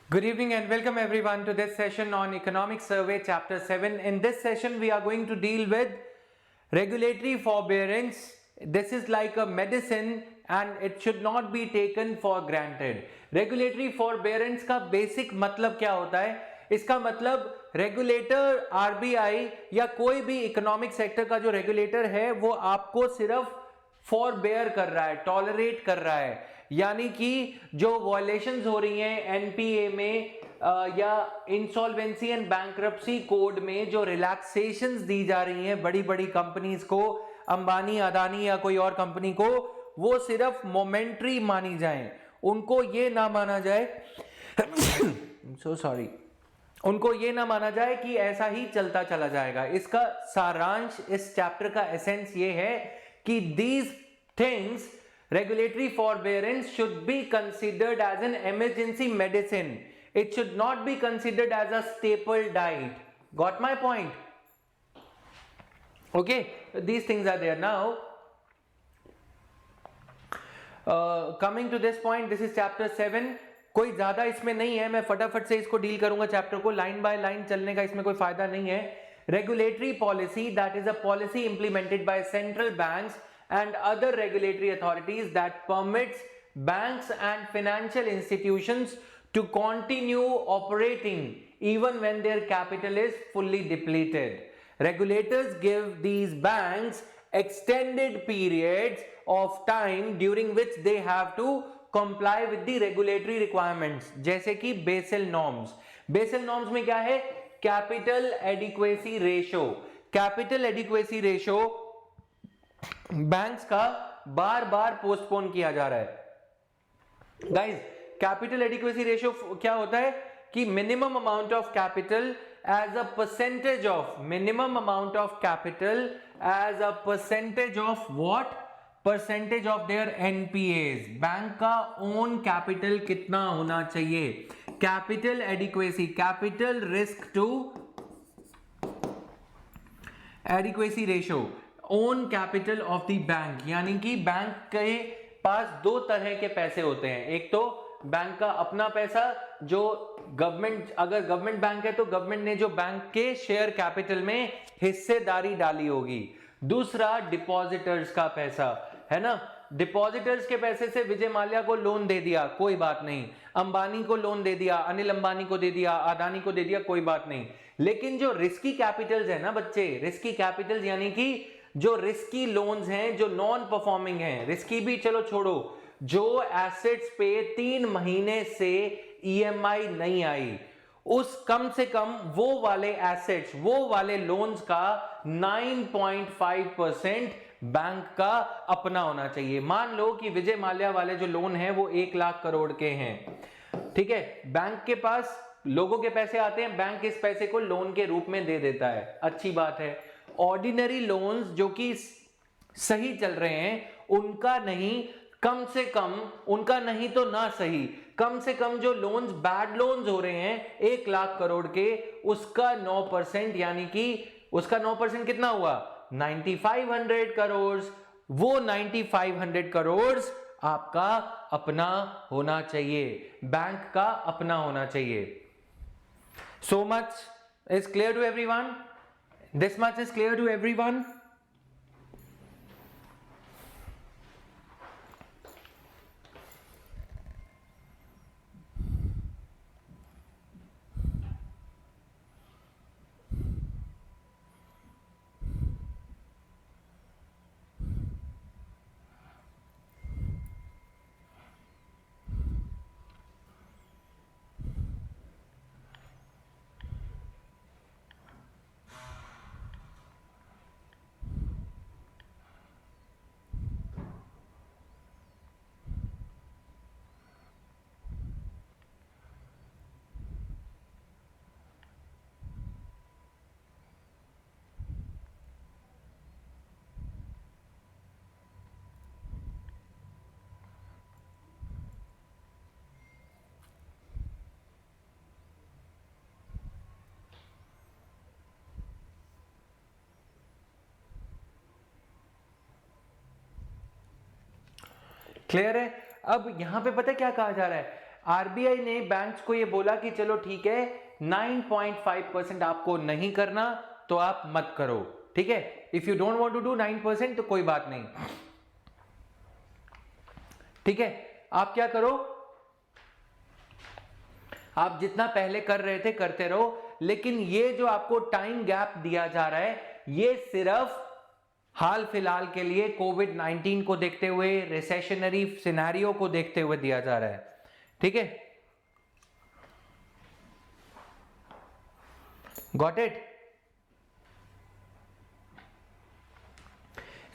Good evening and welcome everyone to this session on Economic Survey Chapter 7. In this session, we are going to deal with regulatory forbearance. This is like a medicine and it should not be taken for granted. Regulatory forbearance का basic मतलब क्या होता है? इसका मतलब regulator RBI या कोई भी इकोनॉमिक सेक्टर का जो रेगुलेटर है वो आपको सिर्फ फॉरबेयर कर रहा है, टॉलरेट कर रहा है, यानी कि जो वॉयलेशंस हो रही हैं एनपीए में या इंसॉल्वेंसी एंड बैंक्रप्सी कोड में जो रिलैक्सेशंस दी जा रही हैं बड़ी बड़ी कंपनीज को, अंबानी, अदानी या कोई और कंपनी को, वो सिर्फ मोमेंट्री मानी जाए, उनको ये ना माना जाए सो सॉरी उनको ये ना माना जाए कि ऐसा ही चलता चला जाएगा। इसका सारांश, इस चैप्टर का एसेंस ये है कि these things, regulatory forbearance should be considered as an emergency medicine. It should not be considered as a staple diet. Got my point? Okay, these things are there now. Coming to this point, this is chapter 7. कोई ज्यादा इसमें नहीं है, मैं फटाफट से इसको deal करूंगा चैप्टर को, लाइन बाय लाइन चलने का इसमें कोई फायदा नहीं है। Regulatory policy, that is a policy implemented by central banks and other regulatory authorities that permits banks and financial institutions to continue operating even when their capital is fully depleted. Regulators give these banks extended periods of time during which they have to comply with the regulatory requirements, जैसे कि Basel norms. Basel norms में क्या है? Capital adequacy ratio. Capital adequacy ratio banks का बार बार postpone किया जा रहा है। गाइस, कैपिटल एडिक्वेसी रेशो क्या होता है कि minimum amount of capital as a percentage of, minimum amount of capital as a percentage of what? Percentage of their NPS. Bank का ओन कैपिटल कितना होना चाहिए? Capital adequacy, capital risk to adequacy ratio, own capital of the bank. यानी कि bank के पास दो तरह के पैसे होते हैं, एक तो बैंक का अपना पैसा जो गवर्नमेंट, अगर गवर्नमेंट बैंक है तो गवर्नमेंट ने जो बैंक के शेयर कैपिटल में हिस्सेदारी डाली होगी, दूसरा डिपॉजिटर्स का पैसा है ना। डिपॉजिटर्स के पैसे से विजय माल्या को लोन दे दिया, कोई बात नहीं, अंबानी को लोन दे दिया, अनिल अंबानी को दे दिया, अदानी को दे दिया, कोई बात नहीं। लेकिन जो रिस्की कैपिटल्स है ना बच्चे, रिस्की कैपिटल्स यानी कि जो रिस्की लोन्स हैं, जो नॉन परफॉर्मिंग हैं, रिस्की भी चलो छोड़ो, जो एसेट्स पे 3 महीने से ईएमआई नहीं आई, उस कम से कम वो वाले एसेट्स, वो वाले लोन्स का 9.5% बैंक का अपना होना चाहिए। मान लो कि विजय माल्या वाले जो लोन है वो 1 लाख करोड़ के हैं, ठीक है। बैंक के पास लोगों के पैसे आते हैं, बैंक इस पैसे को लोन के रूप में दे देता है, अच्छी बात है। ऑर्डिनरी लोन्स जो कि सही चल रहे हैं उनका नहीं, कम से कम उनका नहीं तो ना सही, कम से कम जो लोन्स, बैड लोन्स हो रहे हैं 1 लाख करोड़ के, उसका 9%, यानी कि उसका 9% कितना हुआ? 9500 करोड़। वो 9500 करोड़ आपका अपना होना चाहिए, बैंक का अपना होना चाहिए। So much is clear to everyone? This much is clear to everyone? Clear है? अब यहां पे पता है क्या कहा जा रहा है? आरबीआई ने बैंक्स को ये बोला कि चलो ठीक है 9.5% आपको नहीं करना तो आप मत करो, ठीक है। If you don't want to do 9% तो कोई बात नहीं, ठीक है। आप क्या करो, आप जितना पहले कर रहे थे करते रहो, लेकिन ये जो आपको टाइम गैप दिया जा रहा है ये सिर्फ हाल फिलहाल के लिए कोविड 19 को देखते हुए, रिसेशनरी सिनेरियो को देखते हुए दिया जा रहा है, ठीक है। Got it?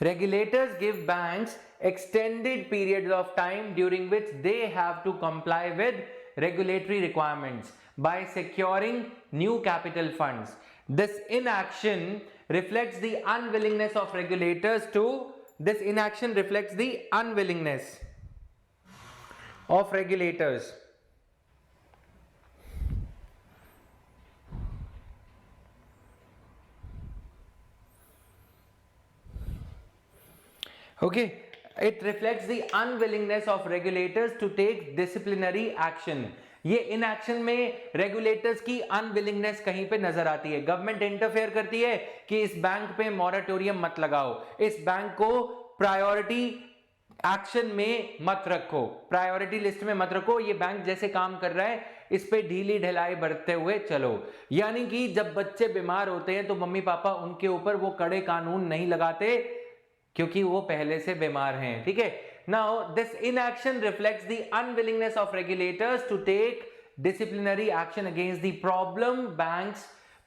Regulators give banks extended periods of time during which they have to comply with regulatory requirements by securing new capital funds. This inaction reflects the unwillingness of regulators to this inaction reflects the unwillingness of regulators okay, it reflects the unwillingness of regulators to take disciplinary action. ये inaction में regulators की unwillingness कहीं पे नजर आती है। Government interfere करती है कि इस बैंक पे मॉरेटोरियम मत लगाओ, इस बैंक को प्रायोरिटी एक्शन में मत रखो, प्रायोरिटी लिस्ट में मत रखो, ये बैंक जैसे काम कर रहा है इस पे ढीली ढिलाई बरतते हुए चलो। यानी कि जब बच्चे बीमार होते हैं तो मम्मी पापा उनके ऊपर वो कड़े कानून नहीं लगाते क्योंकि वो पहले से बीमार हैं, ठीक है। Now this inaction reflects the unwillingness of regulators to take disciplinary action against the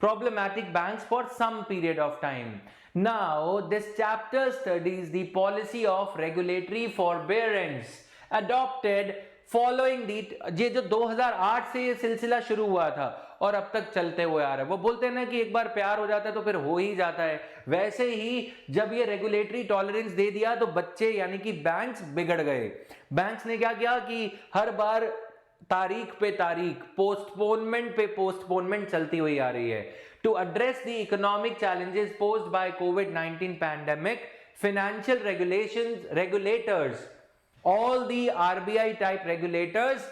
problematic banks for some period of time. Now this chapter studies the policy of regulatory forbearance adopted following दी। ये जो 2008 से ये सिलसिला शुरू हुआ था और अब तक चलते हुए आ रहा है। वो बोलते हैं ना कि एक बार प्यार हो जाता है तो फिर हो ही जाता है, वैसे ही जब ये रेगुलेटरी टॉलरेंस दे दिया तो बच्चे यानी कि बैंक्स बिगड़ गए। बैंक्स ने क्या किया कि हर बार तारीख पे तारीख, पोस्टपोनमेंट पे पोस्टपोनमेंट चलती हुई आ रही है। To address the economic challenges posed by कोविड-19 pandemic, financial regulators, all the RBI type regulators,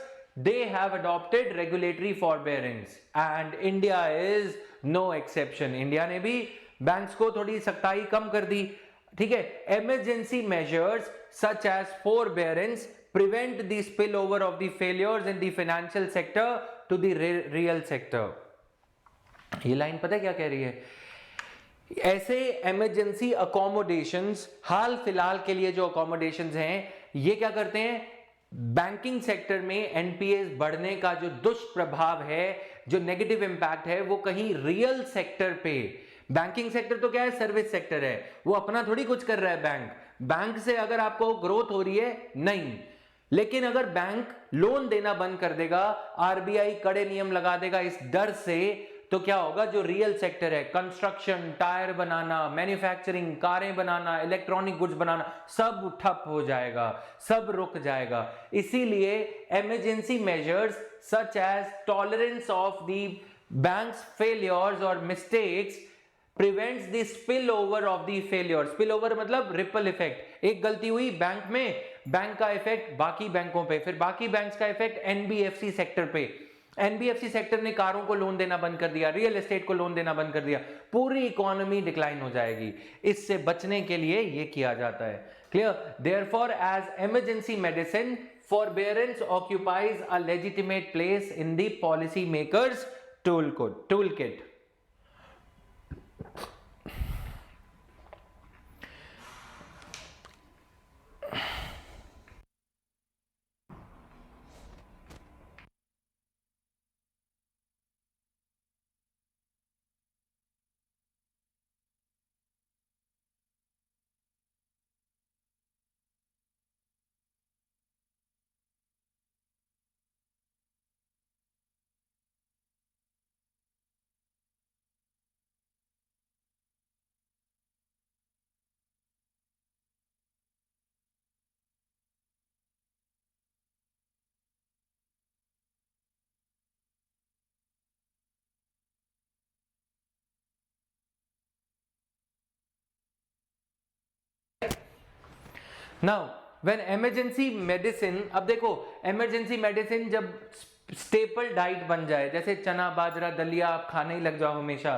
they have adopted regulatory forbearance and India is no exception. India ने भी बैंक्स को थोड़ी सख्ताई कम कर दी, ठीक है। emergency measures such as forbearance prevent the spillover of the failures in the financial sector to the real sector. ये line पता है क्या कह रही है? ऐसे इमरजेंसी अकोमोडेशंस, हाल फिलहाल के लिए जो अकोमोडेशंस हैं, ये क्या करते हैं? बैंकिंग सेक्टर में एनपीएस बढ़ने का जो दुष्प्रभाव है, जो नेगेटिव इंपैक्ट है, वो कहीं रियल सेक्टर पे, बैंकिंग सेक्टर तो क्या है, सर्विस सेक्टर है, वो अपना थोड़ी कुछ कर रहा है। बैंक से अगर आपको ग्रोथ हो रही है नहीं, लेकिन अगर बैंक लोन देना बंद कर देगा, आरबीआई कड़े नियम लगा देगा इस डर से, तो क्या होगा? जो रियल सेक्टर है, कंस्ट्रक्शन, टायर बनाना, मैन्युफैक्चरिंग, कारें बनाना, इलेक्ट्रॉनिक गुड्स बनाना, सब ठप हो जाएगा, सब रुक जाएगा। इसीलिए emergency measures such as tolerance of the banks failures और mistakes prevents the spill over of the failure. Spill over मतलब रिपल इफेक्ट। एक गलती हुई बैंक में, बैंक का इफेक्ट बाकी बैंकों पे, फिर बाकी बैंक्स का इफेक्ट एनबीएफसी सेक्टर पे। एनबीएफसी सेक्टर ने कारों को लोन देना बंद कर दिया, रियल एस्टेट को लोन देना बंद कर दिया, पूरी इकोनॉमी डिक्लाइन हो जाएगी। इससे बचने के लिए ये किया जाता है। Clear? Therefore as emergency medicine, forbearance occupies a legitimate place in the policy makers toolkit. Now when emergency medicine, अब देखो इमरजेंसी मेडिसिन जब स्टेपल डाइट बन जाए, जैसे चना बाजरा दलिया आप खाने ही लग जाओ हमेशा,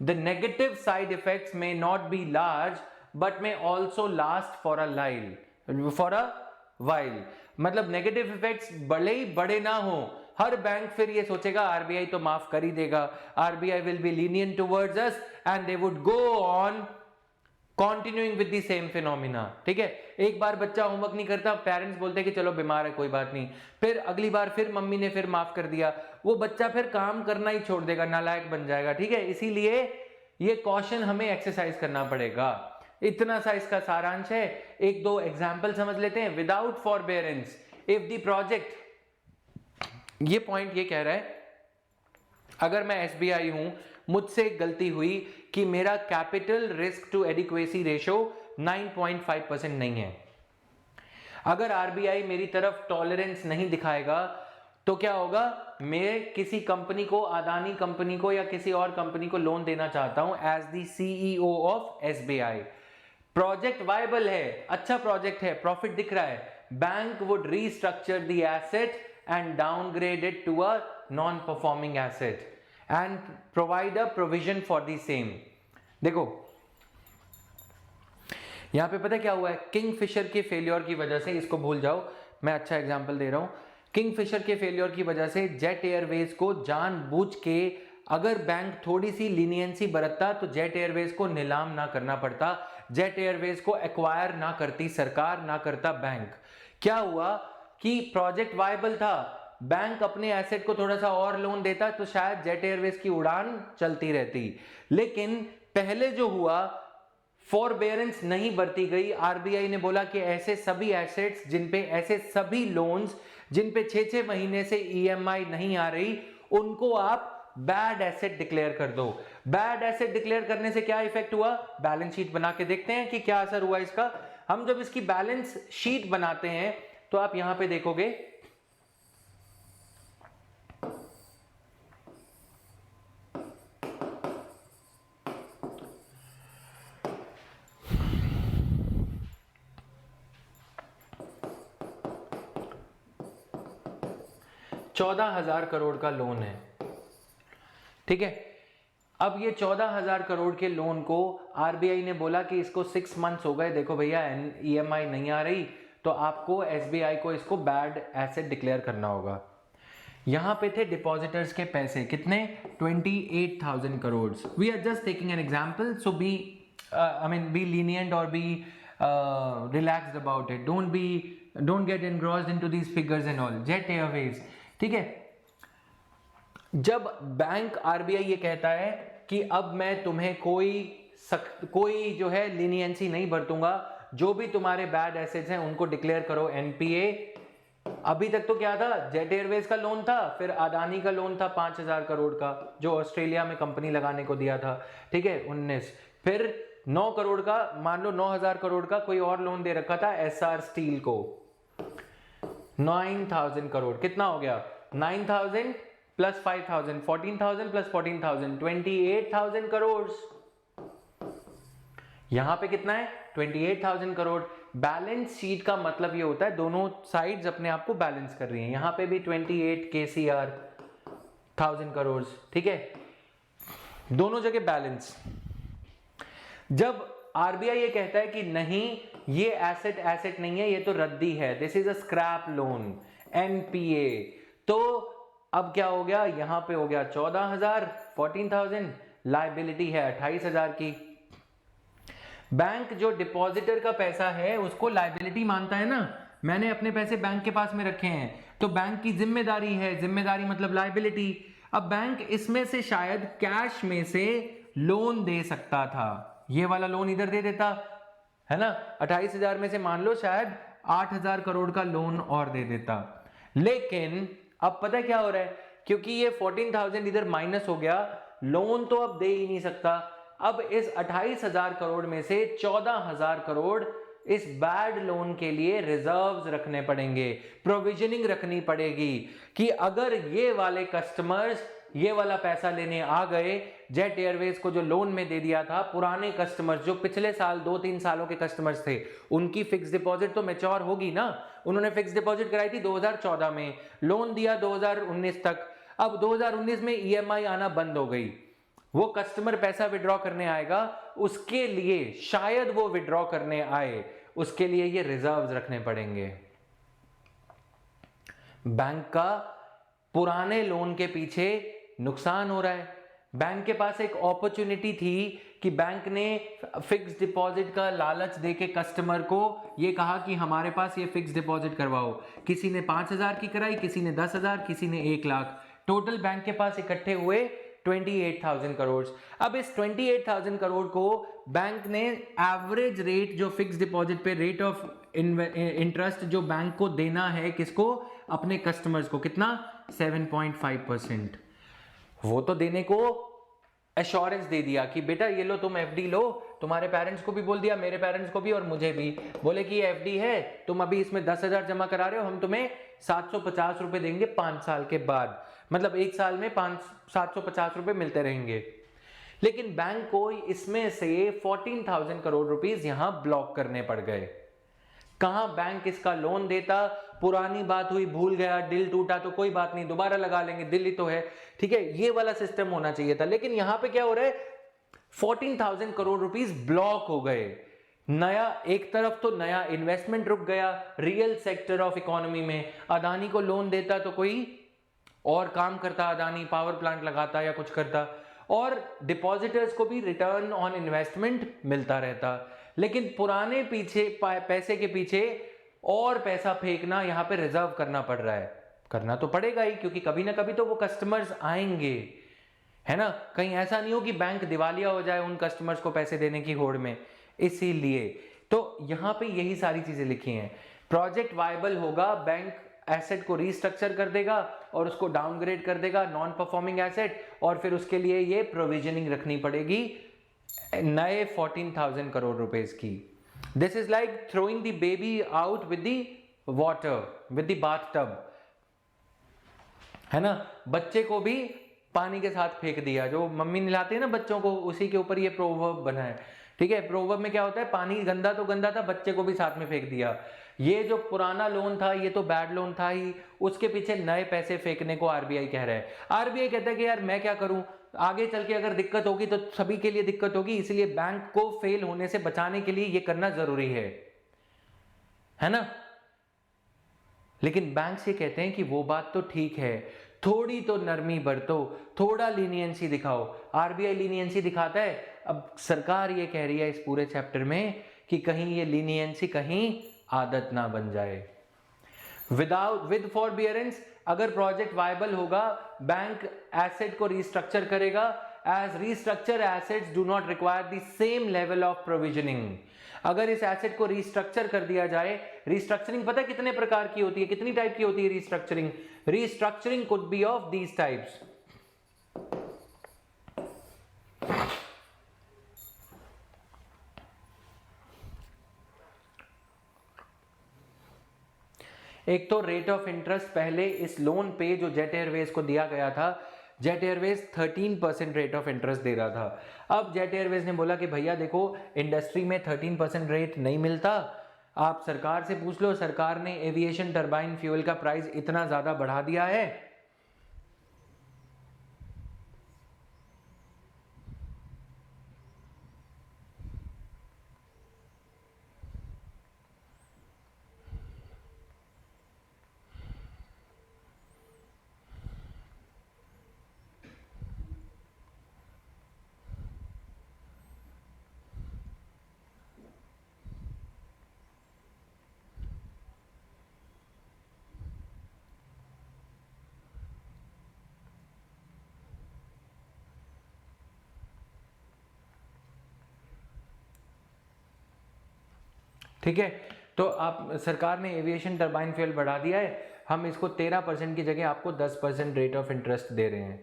the negative side effects may not be large but may also last for a while. मतलब नेगेटिव इफेक्ट्स बड़े ही बड़े ना हो, हर बैंक फिर ये सोचेगा आरबीआई तो माफ कर ही देगा, RBI will be lenient towards us and they would go on continuing with the same phenomena. ठीक है, एक बार बच्चा होमवर्क नहीं करता, पेरेंट्स बोलते हैं कि चलो बीमार है कोई बात नहीं, फिर अगली बार फिर मम्मी ने फिर माफ कर दिया, वो बच्चा फिर काम करना ही छोड़ देगा, नालायक बन जाएगा। ठीक है, इसीलिए ये कॉशन हमें एक्सरसाइज करना पड़ेगा। इतना सा इसका सारांश है। एक दो एग्जाम्पल समझ लेते हैं। Without forbearance if the project, ये पॉइंट ये कह रहा है अगर मैं एसबीआई हूं, मुझसे एक गलती हुई कि मेरा capital risk to adequacy ratio 9.5% नहीं है, अगर आरबीआई मेरी तरफ टॉलरेंस नहीं दिखाएगा तो क्या होगा, मैं किसी कंपनी को, अदानी कंपनी को या किसी और कंपनी को लोन देना चाहता हूं as the CEO of SBI, project viable है, अच्छा प्रोजेक्ट है, प्रॉफिट दिख रहा है, bank would restructure the asset and downgrade it to a non-performing asset and provide a provision for the same। देखो यहां पे पता क्या हुआ है, किंगफिशर के फेलियर की वजह से, इसको भूल जाओ, मैं अच्छा एग्जांपल दे रहा हूं, किंगफिशर के फेलियर की वजह से जेट एयरवेज को जानबूझ के, अगर बैंक थोड़ी सी लीनियंसी बरतता तो जेट एयरवेज को नीलाम ना करना पड़ता, जेट एयरवेज को एक्वायर ना करती सरकार, ना करता बैंक। क्या हुआ कि प्रोजेक्ट वायबल था, बैंक अपने एसेट को थोड़ा सा और लोन देता तो शायद जेट एयरवेज की उड़ान चलती रहती, लेकिन पहले जो हुआ फॉरबेरेंस नहीं बरती गई, आरबीआई ने बोला कि ऐसे सभी एसेट्स जिन पे, ऐसे सभी लोन्स जिन पे 6-6 महीने से ईएमआई नहीं आ रही, उनको आप बैड एसेट डिक्लेयर कर दो। बैड एसेट डिक्लेयर करने से क्या इफेक्ट हुआ, बैलेंस शीट बना के देखते हैं कि क्या असर हुआ इसका। हम जब इसकी बैलेंस शीट बनाते हैं तो आप यहां पे देखोगे $14,000 करोड़ का लोन है। ठीक है, अब ये 14,000 करोड़ के लोन को आरबीआई ने बोला कि इसको 6 मंथ्स हो गए, देखो भैया ईएमआई नहीं आ रही, तो आपको एसबीआई को इसको बैड एसेट डिक्लेयर करना होगा। यहां पे थे डिपॉजिटर्स के पैसे कितने, 28,000 crore. We are just taking an example, so be be lenient और be relaxed about it, don't get engrossed into these figures and all. Jet Airways, ठीक है, जब बैंक आरबीआई ये कहता है कि अब मैं तुम्हें कोई जो है लीनियंसी नहीं बरतूंगा, जो भी तुम्हारे बैड एसेट्स हैं उनको डिक्लेयर करो एनपीए। अभी तक तो क्या था, जेट एयरवेज का लोन था, फिर अदानी का लोन था 5,000 करोड़ का जो ऑस्ट्रेलिया में कंपनी लगाने को दिया था, ठीक है 19, फिर 9 करोड़ का, मान लो 9,000 करोड़ का कोई और लोन दे रखा था एसआर स्टील को, 9,000 करोड़, कितना हो गया 9,000 प्लस 5,000, 14,000 प्लस 14,000, 28,000 करोड़। यहां पे कितना है 28,000 करोड़। बैलेंस शीट का मतलब ये होता है दोनों साइड्स अपने आप को बैलेंस कर रही हैं, यहां पे भी 28 KCR 1000 करोड़, ठीक है, दोनों जगह बैलेंस। जब आरबीआई ये कहता है कि नहीं ये एसेट नहीं है, ये तो रद्दी है, this is a scrap loan, NPA, तो अब क्या हो गया, यहां पे हो गया 14,000, 14,000, लायबिलिटी है 28,000 की। बैंक जो डिपॉजिटर का पैसा है उसको लायबिलिटी मानता है ना, मैंने अपने पैसे बैंक के पास में रखे हैं तो बैंक की जिम्मेदारी है, जिम्मेदारी मतलब लायबिलिटी। अब बैंक इसमें से शायद कैश में से लोन दे सकता था, ये वाला लोन इधर दे देता है ना, 28,000 में से मान लो शायद 8,000 करोड़ का लोन और दे देता, लेकिन अब पता क्या हो रहा है, क्योंकि ये 14,000 इधर माइनस हो गया, लोन तो अब दे ही नहीं सकता। अब इस 28,000 करोड़ में से 14,000 करोड़ इस बैड लोन के लिए रिजर्व्स रखने पड़ेंगे, प्रोविजनिंग रखनी पड़ेगी कि अगर ये वाले कस्टमर्स ये वाला पैसा लेने आ गए। जेट एयरवेज को जो लोन में दे दिया था, पुराने कस्टमर्स जो पिछले साल 2-3 सालों के कस्टमर्स थे, उनकी फिक्स डिपॉजिट तो मैच्योर होगी ना। उन्होंने फिक्स डिपॉजिट कराई थी 2014 में, लोन दिया 2019 तक। अब 2019 में ईएमआई आना बंद हो गई, वो कस्टमर पैसा विड्रॉ करने आएगा, उसके लिए शायद वो विड्रॉ करने आए, उसके लिए ये रिजर्व्स रखने पड़ेंगे। बैंक का पुराने लोन के पीछे नुकसान हो रहा है। बैंक के पास एक अपॉर्चुनिटी थी कि बैंक ने फिक्स डिपॉजिट का लालच देके कस्टमर को ये कहा कि हमारे पास ये फिक्स डिपॉजिट करवाओ। किसी ने 5,000 की कराई, किसी ने 10,000, किसी ने 1 लाख। टोटल बैंक के पास इकट्ठे हुए 28,000 करोड़। अब इस 28,000 करोड़ को बैंक ने एवरेज रेट जो फिक्स डिपॉजिट पे रेट ऑफ इंटरेस्ट जो बैंक को देना है, किसको, अपने कस्टमर्स को, कितना, 7.5%। वो तो देने को एश्योरेंस दे दिया कि बेटा ये लो तुम एफडी लो, तुम्हारे पेरेंट्स को भी बोल दिया, मेरे पेरेंट्स को भी और मुझे भी, बोले कि ये एफडी है, तुम अभी इसमें 10,000 जमा करा रहे हो, हम तुम्हें 750 रुपए देंगे 5 साल के बाद, मतलब 1 साल में 750 रुपए मिलते रहेंगे। लेकिन बैंक को इसमें से 14,000 करोड़ रुपीस यहां ब्लॉक करने पड़ गए। कहां बैंक इसका लोन देता, पुरानी बात हुई, भूल गया, दिल टूटा तो कोई बात नहीं, दोबारा लगा लेंगे, दिल ही तो है, ठीक है, ये वाला सिस्टम होना चाहिए था। लेकिन यहां पे क्या हो रहा है, 14,000 करोड़ रुपीस ब्लॉक हो गए। नया, एक तरफ तो नया इन्वेस्टमेंट रुक गया रियल सेक्टर ऑफ इकोनॉमी में। अदानी को लोन देता तो कोई और काम करता, अदानी पावर प्लांट लगाता या कुछ करता, और डिपॉजिटर्स को भी रिटर्न ऑन इन्वेस्टमेंट मिलता रहता। लेकिन पुराने पीछे पैसे के पीछे और पैसा फेंकना, यहां पे रिजर्व करना पड़ रहा है। करना तो पड़ेगा ही, क्योंकि कभी ना कभी तो वो कस्टमर्स आएंगे, है ना। कहीं ऐसा नहीं हो कि बैंक दिवालिया हो जाए उन कस्टमर्स को पैसे देने की होड़ में। इसीलिए तो यहां पे यही सारी चीजें लिखी हैं। प्रोजेक्ट वायबल होगा, बैंक एसेट को रीस्ट्रक्चर कर देगा और उसको डाउनग्रेड कर देगा, नॉन परफॉर्मिंग एसेट, और फिर उसके लिए ये प्रोविजनिंग रखनी पड़ेगी नए 14,000 करोड़ रुपए की। This is like throwing the baby out with the water, with the bathtub, है ना। बच्चे को भी पानी के साथ फेंक दिया, जो मम्मी नहलाते हैं ना बच्चों को, उसी के ऊपर ये प्रोवर्ब बना है, ठीक है। प्रोवर्ब में क्या होता है, पानी गंदा तो गंदा था, बच्चे को भी साथ में फेंक दिया। ये जो पुराना लोन था ये तो बैड लोन था ही, उसके पीछे नए पैसे फेंकने को आरबीआई कह रहा है। आरबीआई कहता है कि यार मैं क्या करूं, आगे चल के अगर दिक्कत होगी तो सभी के लिए दिक्कत होगी, इसलिए बैंक को फेल होने से बचाने के लिए ये करना जरूरी है ना। लेकिन बैंक से कहते हैं कि वो बात तो ठीक है, थोड़ी तो नरमी बरतो, थोड़ा लीनियंसी दिखाओ। आरबीआई लीनियंसी दिखाता है। अब सरकार ये कह रही है इस पूरे चैप्टर में कि कहीं ये लीनियंसी कहीं आदत ना बन जाए। विद फॉरबियरेंस, अगर प्रोजेक्ट वायबल होगा, बैंक एसेट को रीस्ट्रक्चर करेगा, as restructure assets do not require the same level of provisioning. अगर इस एसेट को रीस्ट्रक्चर कर दिया जाए, रीस्ट्रक्चरिंग पता है कितने प्रकार की होती है, कितनी टाइप की होती है restructuring? Restructuring could be of these types. एक तो रेट ऑफ इंटरेस्ट पहले इस लोन पे जो जेट एयरवेज को दिया गया था, Jet Airways 13% rate of interest दे रहा था। अब जेट एयरवेज ने बोला कि भैया देखो इंडस्ट्री में 13% रेट नहीं मिलता, आप सरकार से पूछ लो, सरकार ने एविएशन टरबाइन फ्यूल का प्राइस इतना ज्यादा बढ़ा दिया है। ठीक है, तो आप सरकार ने एविएशन टरबाइन फ्यूल बढ़ा दिया है, हम इसको 13% की जगह आपको 10% रेट ऑफ इंटरेस्ट दे रहे हैं।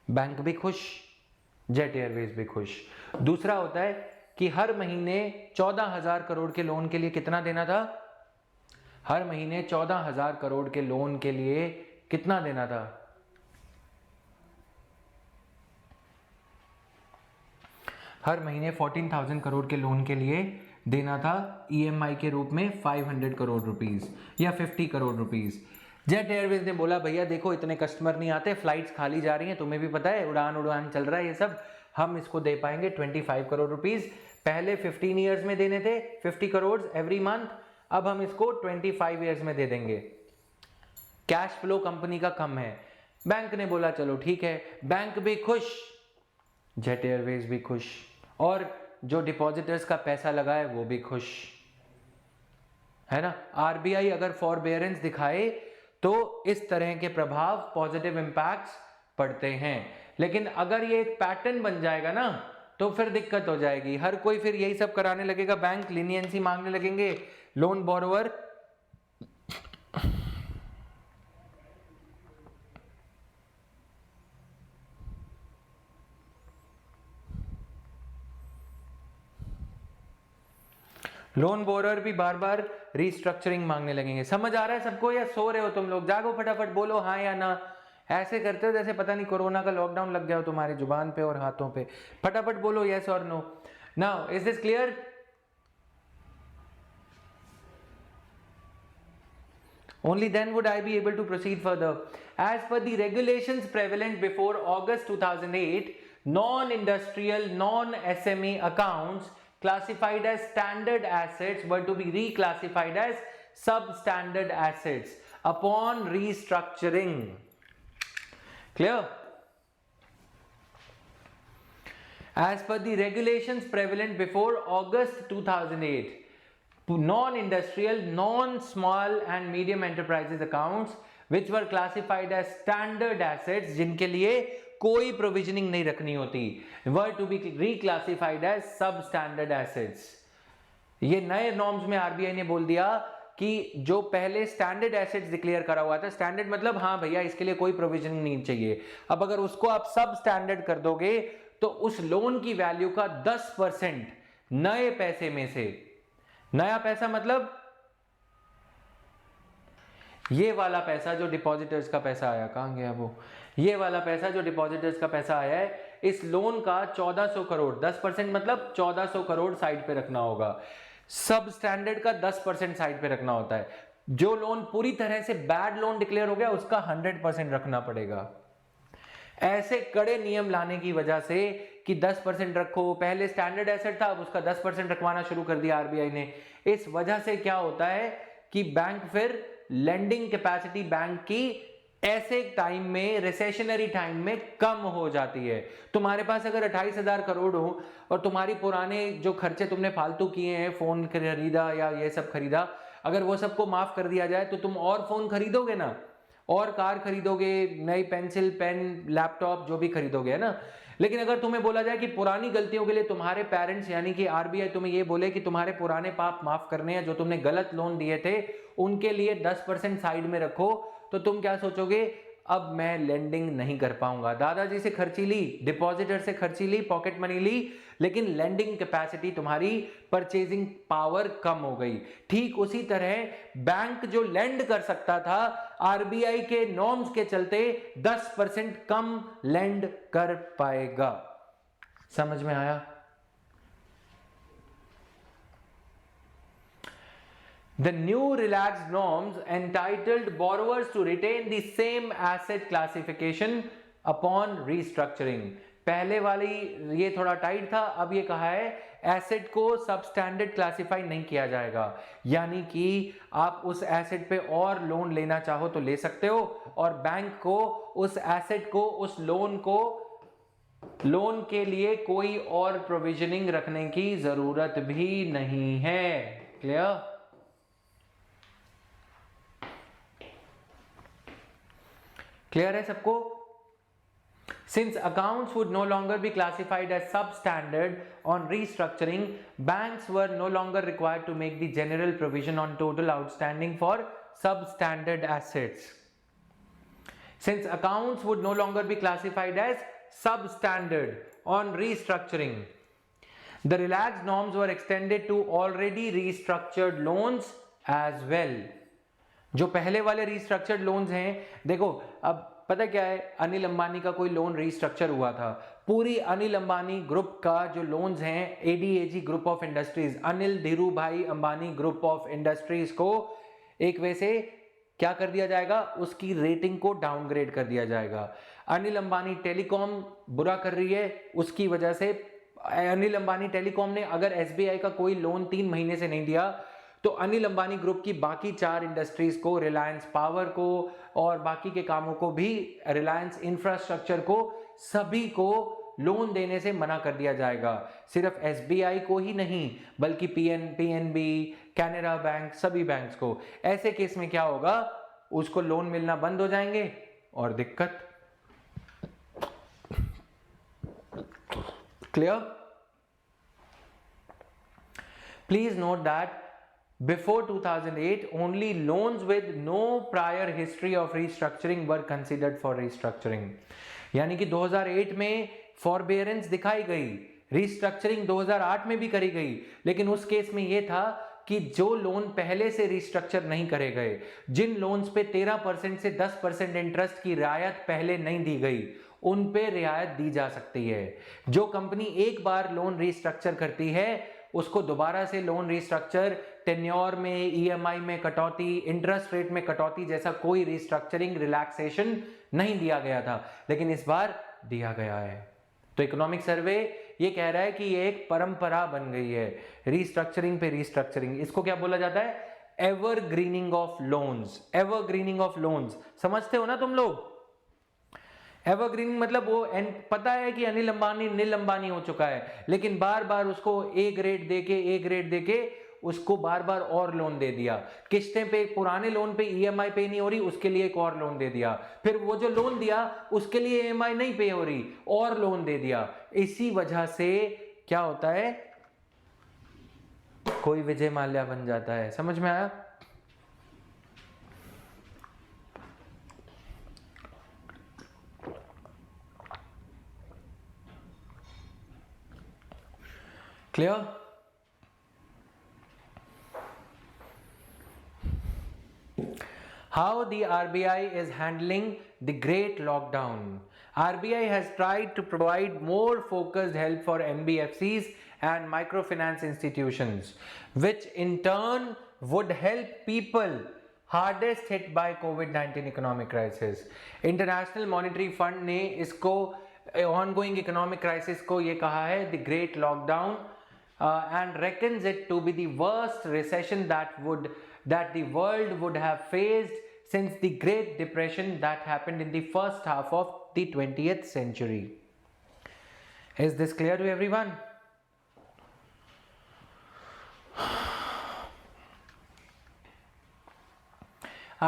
बैंक भी खुश, जेट एयरवेज भी खुश। दूसरा होता है कि हर महीने 14,000 करोड़ के लोन के लिए कितना देना था? हर महीने 14,000 करोड़ के लोन के लिए कितना देना था? हर महीने 14,000 करोड़ के लोन के लिए देना था EMI के रूप में 500 करोड़ रुपीस या 50 करोड़ रुपीस। जेट एयरवेज ने बोला भैया देखो इतने कस्टमर नहीं आते, फ्लाइट्स खाली जा रही हैं, तुम्हें भी पता है उड़ान चल रहा है ये सब, हम इसको दे पाएंगे 25 करोड़ रुपीस। पहले 15 ईयर्स में देने थे 50 करोड़ एवरी मंथ, अब हम इसको 25 ईयर्स में दे देंगे। कैश फ्लो कंपनी का कम है। बैंक ने बोला चलो ठीक है, बैंक भी खुश, जेट एयरवेज भी खुश, और जो डिपॉजिटर्स का पैसा लगा है वो भी खुश है ना। आरबीआई अगर फॉरबेरेंस दिखाए तो इस तरह के प्रभाव, पॉजिटिव इंपैक्ट्स पड़ते हैं, लेकिन अगर ये एक पैटर्न बन जाएगा ना तो फिर दिक्कत हो जाएगी। हर कोई फिर यही सब कराने लगेगा, बैंक लीनियंसी मांगने लगेंगे, लोन बोरोवर भी बार बार रीस्ट्रक्चरिंग मांगने लगेंगे। समझ आ रहा है सबको या सो रहे हो तुम लोग? जागो फटाफट, बोलो हाँ या ना। ऐसे करते हो जैसे पता नहीं कोरोना का लॉकडाउन लग गया हो तुम्हारी जुबान पे और हाथों पे। फटाफट बोलो यस और no. Now is this clear? Only then would I be able to proceed further. As per the regulations prevalent before August 2008, non-industrial, non-SME accounts classified as standard assets were to be reclassified as substandard assets upon restructuring. Clear? As per the regulations prevalent before August 2008, non-industrial, non-small and medium enterprises accounts which were classified as standard assets, जिनके लिए कोई provisioning नहीं रखनी होती, were to be reclassified as substandard assets. ये नए norms में RBI ने बोल दिया कि जो पहले स्टैंडर्ड एसेट्स डिक्लेयर करा हुआ था, स्टैंडर्ड मतलब हाँ भैया इसके लिए कोई प्रोविजनिंग नहीं चाहिए, अब अगर उसको आप सब स्टैंडर्ड कर दोगे तो उस लोन की वैल्यू का 10% नए पैसे में से, नया पैसा मतलब ये वाला पैसा जो डिपॉजिटर्स का पैसा आया, कहां गया वो, ये वाला पैसा जो डिपॉजिटर्स का पैसा आया है, इस लोन का 1400 करोड़, 10% मतलब 1400 करोड़ साइड पे रखना होगा। सब स्टैंडर्ड का 10% साइड पे रखना होता है। जो लोन पूरी तरह से बैड लोन डिक्लेयर हो गया उसका 100% रखना पड़ेगा। ऐसे कड़े नियम लाने की वजह से कि 10% रखो, पहले स्टैंडर्ड एसेट था अब उसका 10% रखवाना शुरू कर दिया आरबीआई ने। इस वजह से क्या होता है कि बैंक फिर लेंडिंग कैपेसिटी बैंक की ऐसे टाइम में, रिसेशनरी टाइम में कम हो जाती है। तुम्हारे पास अगर 28,000 करोड़ हो और तुम्हारी पुराने जो खर्चे तुमने फालतू किए हैं, फोन खरीदा या ये सब खरीदा, अगर वो सबको माफ कर दिया जाए तो तुम और फोन खरीदोगे ना, और कार खरीदोगे, नई पेंसिल, पेन, लैपटॉप जो भी खरीदोगे, है ना। लेकिन अगर तुम्हें बोला जाए कि पुरानी गलतियों के लिए तुम्हारे पेरेंट्स यानी कि आरबीआई तुम्हें ये बोले कि तुम्हारे पुराने पाप माफ करने हैं, जो तुमने गलत लोन दिए थे उनके लिए 10% साइड में रखो, तो तुम क्या सोचोगे, अब मैं लेंडिंग नहीं कर पाऊंगा। दादाजी से खर्ची ली, डिपॉजिटर से खर्ची ली, पॉकेट मनी ली, लेकिन लेंडिंग कैपेसिटी तुम्हारी, परचेजिंग पावर कम हो गई। ठीक उसी तरह बैंक जो लेंड कर सकता था आरबीआई के नॉर्म्स के चलते 10% कम लेंड कर पाएगा। समझ में आया? The new relaxed norms entitled borrowers to retain the same asset classification upon restructuring. पहले वाली ये थोड़ा टाइट था, अब ये कहा है एसेट को सब स्टैंडर्ड क्लासिफाई नहीं किया जाएगा, यानी कि आप उस एसेट पे और लोन लेना चाहो तो ले सकते हो, और बैंक को उस एसेट को, उस लोन को, लोन के लिए कोई और प्रोविजनिंग रखने की जरूरत भी नहीं है। क्लियर? क्लियर है सबको? Since accounts would no longer be classified as substandard on restructuring, banks were no longer required to make the general provision on total outstanding for substandard assets. Since accounts would no longer be classified as substandard on restructuring, the relaxed norms were extended to already restructured loans as well. जो पहले वाले restructured loans हैं, देखो अब पता क्या है, अनिल अंबानी का कोई लोन रीस्ट्रक्चर हुआ था पूरी अनिल अंबानी ग्रुप का जो लोन्स हैं, ADAG group of industries, Anil Dhirubhai Ambani group of industries को एक वे से क्या कर दिया जाएगा, उसकी रेटिंग को डाउनग्रेड कर दिया जाएगा। अनिल अंबानी टेलीकॉम बुरा कर रही है, उसकी वजह से अनिल अंबानी टेलीकॉम ने अगर एसबीआई का कोई लोन 3 महीने से नहीं दिया तो अनिल अंबानी ग्रुप की बाकी 4 इंडस्ट्रीज को, रिलायंस पावर को और बाकी के कामों को भी, रिलायंस इंफ्रास्ट्रक्चर को, सभी को लोन देने से मना कर दिया जाएगा। सिर्फ एसबीआई को ही नहीं बल्कि पीएनबी, कैनरा बैंक, सभी बैंक्स को। ऐसे केस में क्या होगा, उसको लोन मिलना बंद हो जाएंगे और दिक्कत। Clear? Please note that before 2008 only loans with no prior history of restructuring were considered for restructuring। यानी कि 2008 में फॉरबेरेंस दिखाई गई, रिस्ट्रक्चरिंग 2008 में भी करी गई, लेकिन उस केस में यह था कि जो लोन पहले से रिस्ट्रक्चर नहीं करे गए, जिन लोन्स पे 13% से 10% इंटरेस्ट की रियायत पहले नहीं दी गई, उन पे रियायत दी जा सकती है। जो कंपनी एक बार लोन रिस्ट्रक्चर करती है उसको दोबारा से लोन रिस्ट्रक्चर, टेन्योर में, ईएमआई में कटौती, इंटरेस्ट रेट में कटौती जैसा कोई रिस्ट्रक्चरिंग रिलैक्सेशन नहीं दिया गया था, लेकिन इस बार दिया गया है। तो इकोनॉमिक सर्वे ये कह रहा है कि ये एक परंपरा बन गई है, रिस्ट्रक्चरिंग पे रिस्ट्रक्चरिंग। इसको क्या बोला जाता है, evergreening of loans. Evergreening of loans समझते हो ना तुम लोग? एवरग्रीनिंग मतलब वो पता है कि अनिल अंबानी नील अंबानी हो चुका है, लेकिन बार बार उसको ए ग्रेड देके उसको बार बार और लोन दे दिया। किस्तें पे, पुराने लोन पे ईएमआई पे नहीं हो रही, उसके लिए एक और लोन दे दिया। फिर वो जो लोन दिया उसके लिए ईएमआई नहीं पे हो रही, और लोन दे दिया। इसी वजह से क्या होता है, कोई विजय माल्या बन जाता है। समझ में आया? Clear? How the RBI is handling the great lockdown. RBI has tried to provide more focused help for NBFCs and microfinance institutions, which in turn would help people hardest hit by COVID-19 economic crisis. International Monetary Fund ने इसको ongoing economic crisis को ये कहा है the great lockdown, and reckons it to be the worst recession that the world would have faced since the Great Depression that happened in the first half of the 20th century. Is this clear to everyone?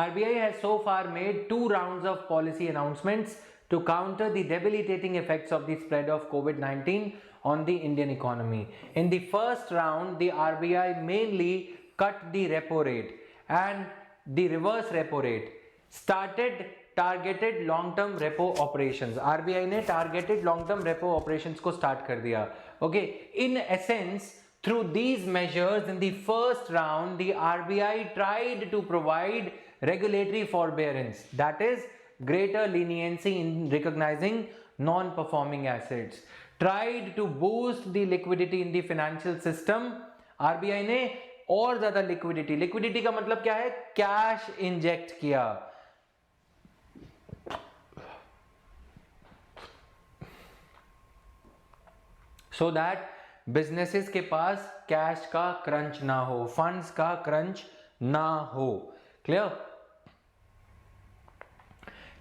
RBI has so far made 2 rounds of policy announcements to counter the debilitating effects of the spread of COVID-19 on the Indian economy. In the first round, the RBI mainly cut the repo rate and the reverse repo rate, started targeted long term repo operations. RBI ने targeted long term repo operations को start कर दिया. Okay, in essence, through these measures in the first round, the RBI tried to provide regulatory forbearance, that is greater leniency in recognizing non-performing assets, tried to boost the liquidity in the financial system. RBI ने और ज्यादा liquidity का मतलब क्या है, cash inject किया। So that businesses के पास cash का क्रंच ना हो, फंड्स का क्रंच ना हो। Clear?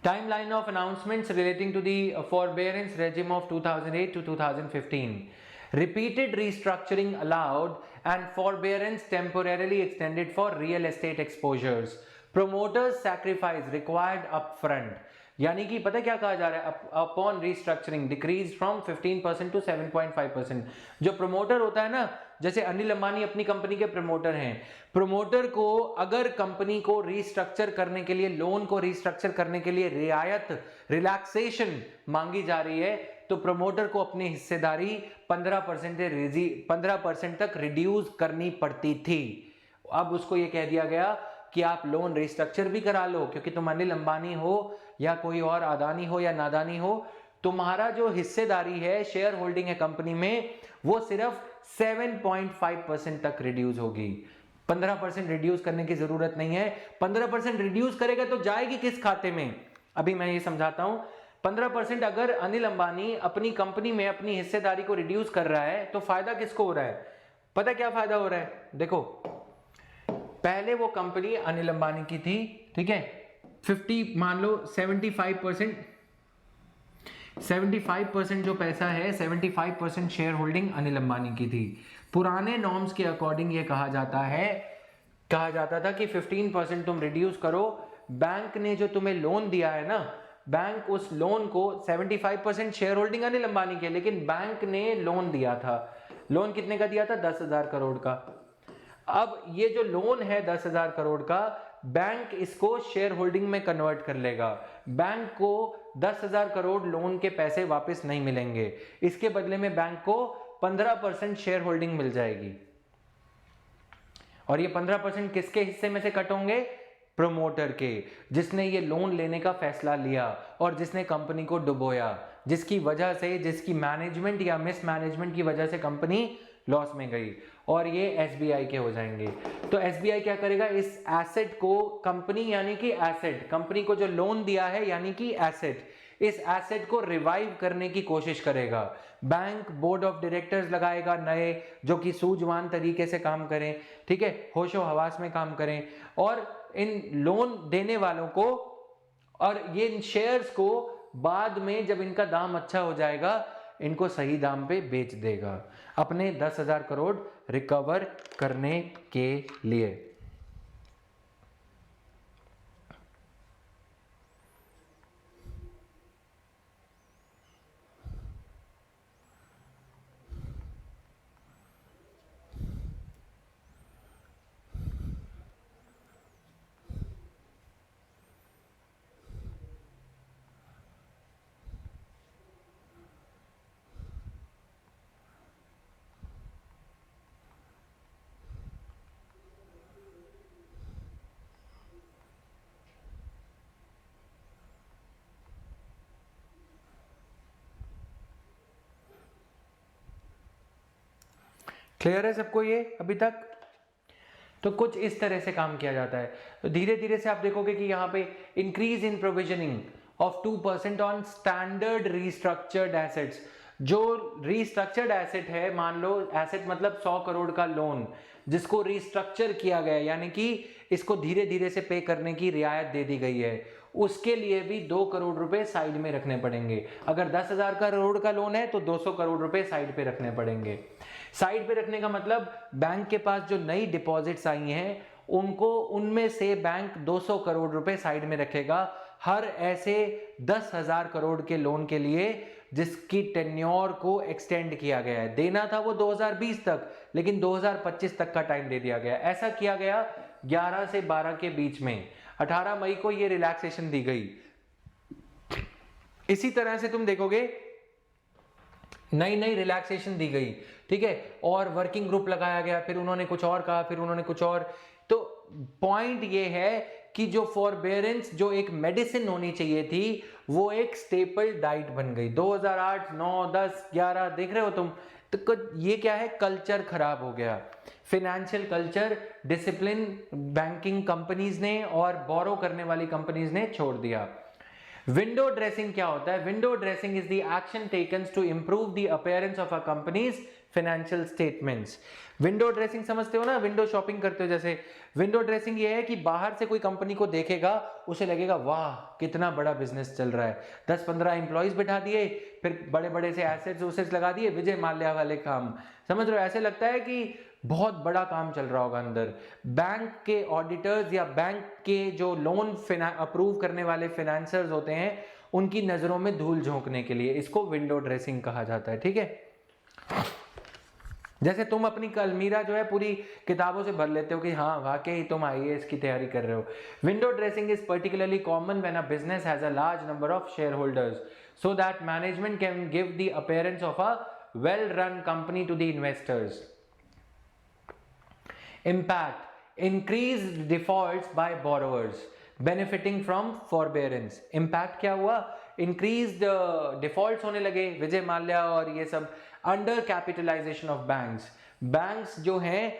Timeline of announcements relating to the forbearance regime of 2008 to 2015. Repeated restructuring allowed and forbearance temporarily extended for real estate exposures. Promoters sacrifice required upfront. यानी कि पता क्या कहा जा रहा है, upon restructuring decrease from 15% to 7.5%। जो promoter होता है ना, जैसे अनिल अंबानी अपनी कंपनी के प्रमोटर हैं, प्रमोटर को अगर कंपनी को रिस्ट्रक्चर करने के लिए, लोन को रिस्ट्रक्चर करने के लिए रियायत, रिलैक्सेशन मांगी जा रही है, तो प्रमोटर को अपनी हिस्सेदारी 15% तक रिड्यूस करनी पड़ती थी। अब उसको यह कह दिया गया कि आप लोन रिस्ट्रक्चर भी करा लो, क्योंकि तुम अनिल अंबानी हो या कोई और अदानी हो या नादानी हो, तुम्हारा जो हिस्सेदारी है, शेयर होल्डिंग है कंपनी में, वो सिर्फ 7.5% तक रिड्यूस होगी। 15% रिड्यूस करने की जरूरत नहीं है। 15% रिड्यूस करेगा तो जाएगी किस खाते में, अभी मैं ये समझाता हूं। 15% अगर अनिल अंबानी अपनी कंपनी में अपनी हिस्सेदारी को रिड्यूस कर रहा है तो फायदा किसको हो रहा है? पता क्या फायदा हो रहा है? देखो, पहले वो कंपनी अनिल अंबानी की थी, ठीक है, 50 मान लो 75% जो पैसा है, 75% शेयर होल्डिंग अनिल अंबानी की थी। पुराने नॉर्म्स के अकॉर्डिंग ये कहा जाता था कि 15% तुम रिड्यूस करो। बैंक ने जो तुम्हें लोन दिया है ना, बैंक उस लोन को 75% शेयर होल्डिंग अनिल अंबानी के, लेकिन बैंक ने लोन दिया था। लोन कितने का दिया था? 10,000 करोड़ का। अब ये जो लोन है 10,000 करोड़ का, बैंक इसको शेयर होल्डिंग में कन्वर्ट कर लेगा। बैंक को 10,000 करोड़ लोन के पैसे वापस नहीं मिलेंगे, इसके बदले में बैंक को 15% शेयर होल्डिंग मिल जाएगी। और ये 15% किसके हिस्से में से कट होंगे? प्रमोटर के, जिसने ये लोन लेने का फैसला लिया और जिसने कंपनी को डुबोया, जिसकी वजह से, जिसकी मैनेजमेंट या मिसमैनेजमेंट की वजह से कंपनी लॉस में गई, और ये एसबीआई के हो जाएंगे। तो एसबीआई क्या करेगा? इस एसेट को, कंपनी यानी कि एसेट, कंपनी को जो लोन दिया है यानी कि एसेट, इस एसेट को रिवाइव करने की कोशिश करेगा। बैंक बोर्ड ऑफ डायरेक्टर्स लगाएगा नए, जो कि सूझवान तरीके से काम करें, ठीक है, होशो हवास में काम करें, और इन लोन देने वालों को और ये इन शेयर्स को बाद में जब इनका दाम अच्छा हो जाएगा, इनको सही दाम पे बेच देगा अपने 10,000 करोड़ रिकवर करने के लिए। क्लियर है सबको ये अभी तक? तो कुछ इस तरह से काम किया जाता है। तो धीरे धीरे से आप देखोगे कि यहाँ पे increase in provisioning of 2% on standard restructured assets. जो रिस्ट्रक्चर्ड एसेट है, मान लो एसेट मतलब 100 करोड़ का लोन जिसको रिस्ट्रक्चर किया गया, यानी कि इसको धीरे धीरे से पे करने की रियायत दे दी गई है, उसके लिए भी 2 करोड़ रुपए साइड में रखने पड़ेंगे। अगर 10,000 करोड़ का लोन है तो 200 करोड़ रुपए साइड पे रखने पड़ेंगे। साइड पे रखने का मतलब बैंक के पास जो नई डिपॉजिट्स आई हैं उनको, उनमें से बैंक 200 करोड़ रुपए साइड में रखेगा हर ऐसे 10,000 करोड़ के लोन के लिए जिसकी टेन्योर को एक्सटेंड किया गया है। देना था वो 2020 तक, लेकिन 2025 तक का टाइम दे दिया गया। ऐसा किया गया 11 से 12 के बीच में। 18 मई को ये रिलैक्सेशन दी गई। इसी तरह से तुम देखोगे नई नई रिलैक्सेशन दी गई, ठीक है, और वर्किंग ग्रुप लगाया गया, फिर उन्होंने कुछ और कहा, फिर उन्होंने कुछ और। तो पॉइंट ये है कि जो फॉरबेरेंस जो एक मेडिसिन होनी चाहिए थी वो एक स्टेपल डाइट बन गई। 2008, 9, 10, 11 देख रहे हो तुम, तो ये क्या है? कल्चर खराब हो गया, financial culture, discipline banking companies ने और बोरो करने वाली कंपनीज ने छोड़ दिया। विंडो ड्रेसिंग क्या होता है? Window dressing is the action taken to improve the appearance of a company's financial statements. Window dressing समझते हो ना? विंडो शॉपिंग करते हो जैसे। विंडो ड्रेसिंग ये है कि बाहर से कोई कंपनी को देखेगा, उसे लगेगा वाह कितना बड़ा बिजनेस चल रहा है, 10-15 एम्प्लॉइज बैठा दिए, फिर बड़े बड़े से एसेट्स उसेट्स लगा दिए, विजय माल्या वाले काम, समझ रहे हो? ऐसे लगता है कि बहुत बड़ा काम चल रहा होगा अंदर। बैंक के ऑडिटर्स या बैंक के जो लोन अप्रूव करने वाले फाइनेंसर्स होते हैं, उनकी नजरों में धूल झोंकने के लिए इसको विंडो ड्रेसिंग कहा जाता है, ठीक है। जैसे तुम अपनी अलमीरा जो है पूरी किताबों से भर लेते हो कि हाँ वाकई ही तुम आईएएस की तैयारी कर रहे हो। Window dressing is particularly common when a business has a large number of shareholders so that management can give the appearance of a well run company to the investors. Impact: increased defaults by borrowers. Benefiting from forbearance. Impact क्या हुआ? Increased defaults होने लगे, विजय माल्या और ये सब। Undercapitalisation of banks, banks जो हैं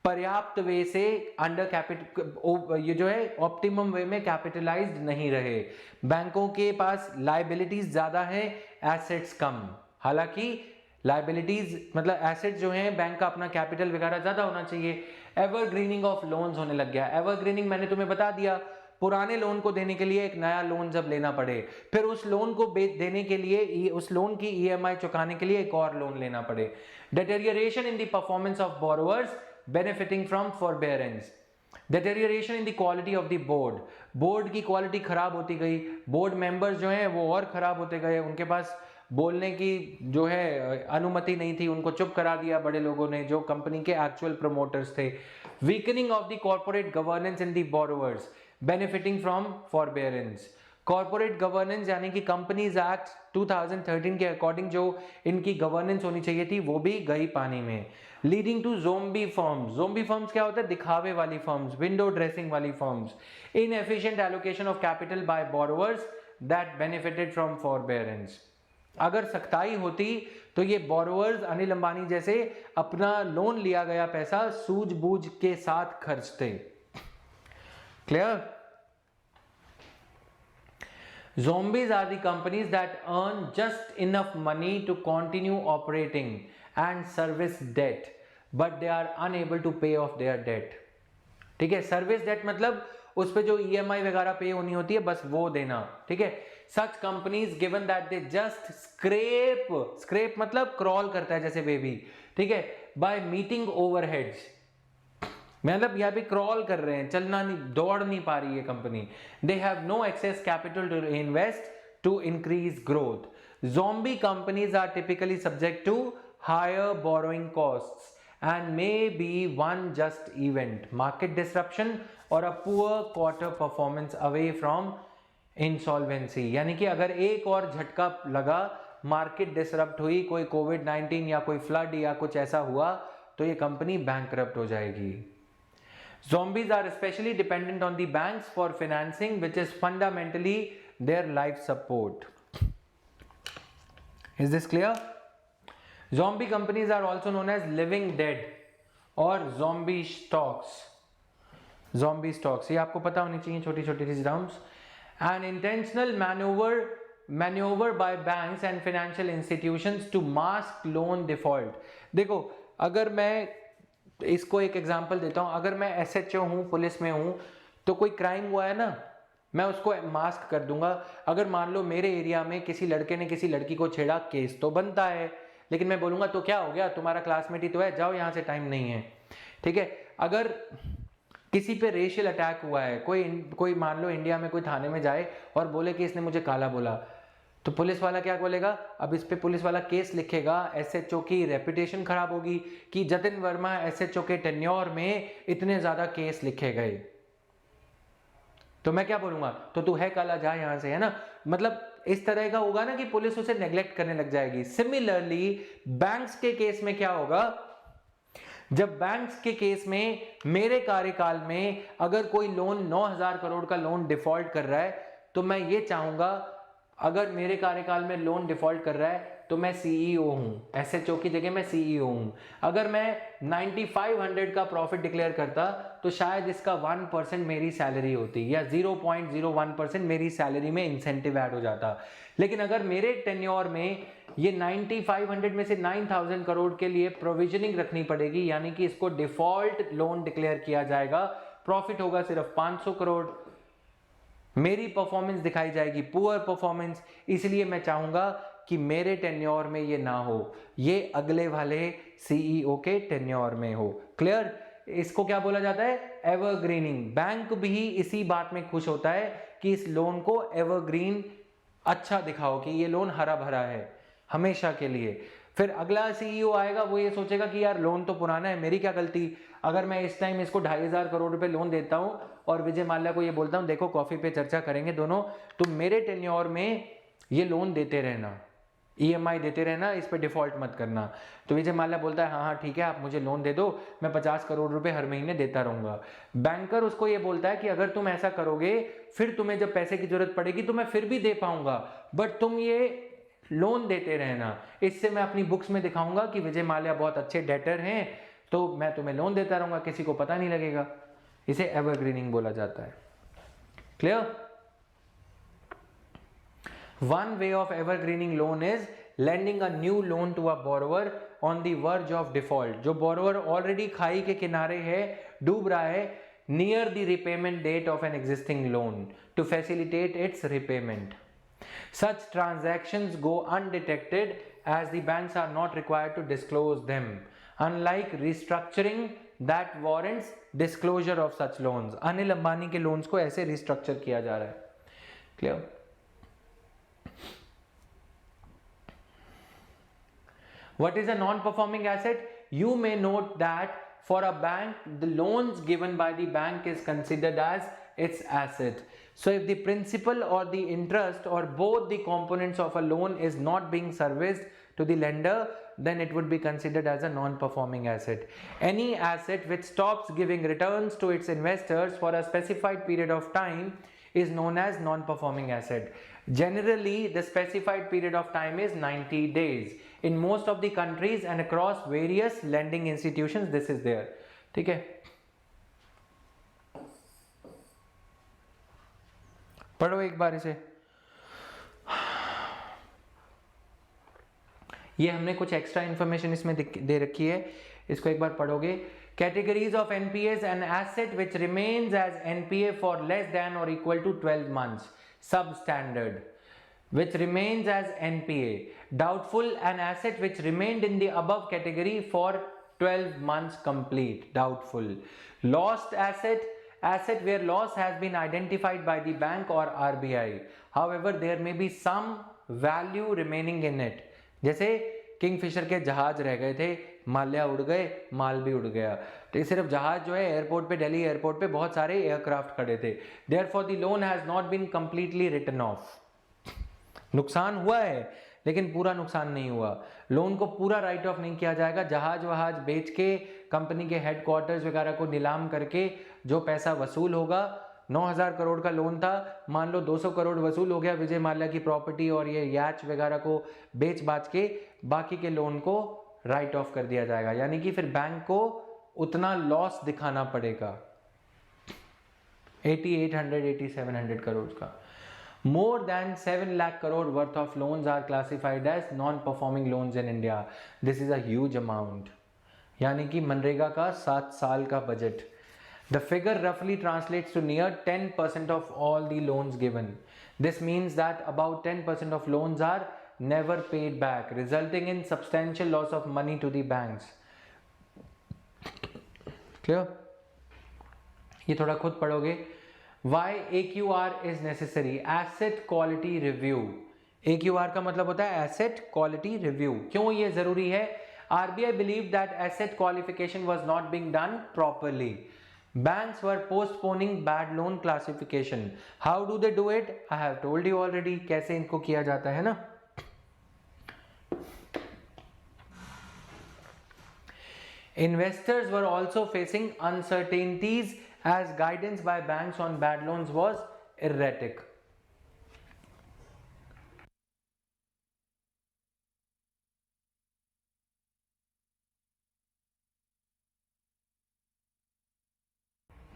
पर्याप्त वे से अंडर कैपिटल, ये जो है ऑप्टिमम वे में कैपिटलाइज्ड नहीं रहे। बैंकों के पास लायबिलिटीज ज्यादा है, एसेट्स कम। हालांकि लायबिलिटीज मतलब एसेट्स जो हैं, बैंक का अपना कैपिटल वगैरह ज्यादा होना चाहिए। एवरग्रीनिंग ऑफ लोन्स होने लग गया। एवरग्रीनिंग मैंने तुम्हें बता दिया, पुराने लोन को देने के लिए एक नया लोन जब लेना पड़े, फिर उस लोन को देने के लिए उस लोन की ईएमआई चुकाने के लिए एक और लोन लेना पड़े। Deterioration in the performance of borrowers benefiting from forbearance, deterioration in the quality of the board, board की क्वालिटी खराब होती गई, बोर्ड मेंबर्स जो हैं वो और खराब होते गए, उनके पास बोलने की जो है अनुमति नहीं थी, उनको चुप करा दिया बड़े लोगों ने जो कंपनी के एक्चुअल प्रमोटर्स थे। Weakening of the corporate governance in the borrowers benefiting from forbearance. Corporate governance यानी कि कंपनीज एक्ट 2013 के अकॉर्डिंग जो इनकी गवर्नेंस होनी चाहिए थी वो भी गई पानी में। Leading to zombie firms. Zombie firms क्या होता है? दिखावे वाली फर्म्स, विंडो ड्रेसिंग वाली firms. Inefficient allocation of capital by borrowers that benefited from forbearance. अगर सख्ताई होती तो ये बोरोवर्स अनिल अंबानी जैसे अपना लोन लिया गया पैसा सूझबूझ के साथ खर्चते। Clear? Zombies are the companies that earn just enough money to continue operating and service debt, but they are unable to pay off their debt. ठीक है, सर्विस डेट मतलब उस पे जो ईएमआई वगैरह पे होनी होती है बस वो देना। ठीक है, such companies given that they just scrape मतलब क्रॉल करता है जैसे बेबी, ठीक है, बाय मीटिंग ओवरहेड्स, मतलब यहाँ पे क्रॉल कर रहे हैं, चलना नहीं, दौड़ नहीं पा रही है company. They have no access capital to invest to increase growth. Zombie companies are typically subject to higher borrowing costs and may be one just event, market disruption और a poor quarter performance away from insolvency. यानी कि अगर एक और झटका लगा, market disrupt हुई, कोई कोविड-19 या कोई फ्लड या कुछ ऐसा हुआ तो ये कंपनी बैंकरप्ट हो जाएगी। Zombies are especially dependent on the banks for financing, which is fundamentally their life support. Is this clear? Zombie companies are also known as living dead or zombie stocks. Zombie stocks, ये आपको पता होनी चाहिए छोटी छोटी सी terms. An intentional maneuver by banks and financial institutions to mask loan default. देखो, अगर मैं इसको एक एग्जांपल देता हूं, अगर मैं एसएचओ हूं, पुलिस में हूं, तो कोई क्राइम हुआ है ना, मैं उसको मास्क कर दूंगा। अगर मान लो मेरे एरिया में किसी लड़के ने किसी लड़की को छेड़ा, केस तो बनता है, लेकिन मैं बोलूंगा तो क्या हो गया, तुम्हारा क्लासमेट ही तो है, जाओ यहां से, टाइम नहीं है। ठीक है, अगर किसी पे रेशियल अटैक हुआ है, कोई मान लो इंडिया में कोई थाने में जाए और बोले कि इसने मुझे काला बोला, तो पुलिस वाला क्या बोलेगा? अब इस पे पुलिस वाला केस लिखेगा, एसएचओ की रेपुटेशन खराब होगी कि जतिन वर्मा एसएचओ के टेन्योर में इतने ज्यादा केस लिखे गए। तो मैं क्या बोलूंगा? तो तू है काला, जा यहां से, है ना। मतलब इस तरह का होगा ना कि पुलिस उसे नेग्लेक्ट करने लग जाएगी। सिमिलरली बैंक्स के केस में क्या होगा? जब बैंक्स के केस में मेरे कार्यकाल में अगर कोई लोन 9,000 करोड़ का लोन डिफॉल्ट कर रहा है, तो मैं ये चाहूंगा, अगर मेरे कार्यकाल में लोन डिफॉल्ट कर रहा है तो मैं सीईओ हूं, एसएचओ की जगह मैं सीईओ हूं। अगर मैं 9500 का प्रॉफिट डिक्लेयर करता तो शायद इसका 1% मेरी सैलरी होती या 0.01% मेरी सैलरी में इंसेंटिव ऐड हो जाता। लेकिन अगर मेरे टेन्योर में ये 9500 में से 9000 करोड़ के लिए प्रोविजनिंग रखनी पड़ेगी, यानी कि इसको डिफॉल्ट लोन डिक्लेयर किया जाएगा, प्रॉफिट होगा सिर्फ 500 करोड़, मेरी परफॉर्मेंस दिखाई जाएगी पुअर परफॉर्मेंस। इसलिए मैं चाहूंगा कि मेरे टेन्योर में ये ना हो, ये अगले वाले सीईओ के टेन्योर में हो। क्लियर? इसको क्या बोला जाता है? एवरग्रीनिंग। बैंक भी इसी बात में खुश होता है कि इस लोन को एवरग्रीन अच्छा दिखाओ कि ये लोन हरा भरा है हमेशा के लिए। फिर अगला सीईओ आएगा, वो ये सोचेगा कि यार लोन तो पुराना है, मेरी क्या गलती, अगर मैं इस टाइम इसको 2,500 करोड़ रुपए लोन देता हूं और विजय माल्या को ये बोलता हूं देखो कॉफी पे चर्चा करेंगे दोनों, तुम मेरे टेन्योर में ये लोन देते रहना, EMI देते रहना, इस पे डिफॉल्ट मत करना। तो विजय माल्या बोलता है हाँ हाँ ठीक है, आप मुझे लोन दे दो, मैं 50 करोड़ रुपए हर महीने देता रहूंगा। बैंकर उसको ये बोलता है कि अगर तुम ऐसा करोगे फिर तुम्हें जब पैसे की जरूरत पड़ेगी तो मैं फिर भी दे पाऊंगा, बट तुम ये लोन देते रहना, इससे मैं अपनी बुक्स में दिखाऊंगा कि विजय माल्या बहुत अच्छे डेटर हैं, तो मैं तुम्हें लोन देता रहूंगा, किसी को पता नहीं लगेगा। इसे एवरग्रीनिंग बोला जाता है। Clear? One way of evergreening loan is lending a new loan to a borrower on the verge of default. जो borrower already खाई के किनारे है, डूब रहा है, near the repayment date of an existing loan to facilitate its repayment. Such transactions go undetected as the banks are not required to disclose them. Unlike restructuring that warrants disclosure of such loans. Anil Ambani के loans को ऐसे restructure किया जा रहा है। Clear? What is a non-performing asset? You may note that for a bank, the loans given by the bank is considered as its asset. So if the principal or the interest or both the components of a loan is not being serviced to the lender, then it would be considered as a non-performing asset. Any asset which stops giving returns to its investors for a specified period of time is known as non-performing asset. Generally, the specified period of time is 90 days. In most of the countries and across various lending institutions, this is there. ठीक है, पढ़ो एक बार इसे। ये हमने कुछ extra information इसमें दे रखी है, इसको एक बार पढ़ोगे। Categories of NPAs: an asset which remains as NPA for less than or equal to 12 months. Substandard, which remains as NPA. Doubtful: an asset which remained in the above category for 12 months complete. Doubtful. Lost asset: asset where loss has been identified by the bank or RBI. However, there may be some value remaining in it. जैसे Kingfisher के जहाज रह गए थे, माल्या उड़ गए, माल भी उड़ गया। तो ये सिर्फ जहाज जो है एयरपोर्ट पे, दिल्ली एयरपोर्ट पे बहुत सारे एयरक्राफ्ट खड़े थे। Therefore the loan has not been completely written off. नुकसान हुआ है लेकिन पूरा नुकसान नहीं हुआ, लोन को पूरा राइट ऑफ नहीं किया जाएगा। जहाज वहाज बेच के, कंपनी के हेडक्वार्टर्स वगैरह को नीलाम करके जो पैसा वसूल होगा, 9,000 करोड़ का लोन था, मान लो 200 करोड़ वसूल हो गया विजय माल्या की प्रॉपर्टी और ये याच वगैरह को बेच बाच के, बाकी के लोन को राइट ऑफ कर दिया जाएगा। यानी कि फिर बैंक को उतना लॉस दिखाना पड़ेगा 8800 8700 करोड़ का। More than 7 lakh crore worth of loans are classified as non-performing loans in India. This is a huge amount. यानी कि मनरेगा का 7 साल का budget. The figure roughly translates to near 10% of all the loans given. This means that about 10% of loans are never paid back, resulting in substantial loss of money to the banks. Clear? ये थोड़ा खुद पढ़ोगे। Why AQR is necessary? Asset Quality Review. AQR का मतलब होता है Asset Quality Review. क्यों ये जरूरी है? RBI believed that asset qualification was not being done properly. Banks were postponing bad loan classification. How do they do it? I have told you already. कैसे इनको किया जाता है ना? Investors were also facing uncertainties as guidance by banks on bad loans was erratic.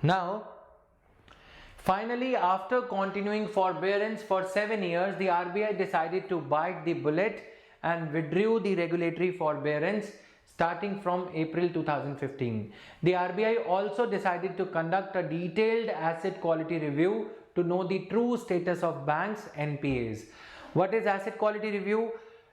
Now, finally, after continuing forbearance for 7 years, the RBI decided to bite the bullet and withdrew the regulatory forbearance starting from April 2015. The RBI also decided to conduct a detailed asset quality review to know the true status of banks' NPAs. What is asset quality review?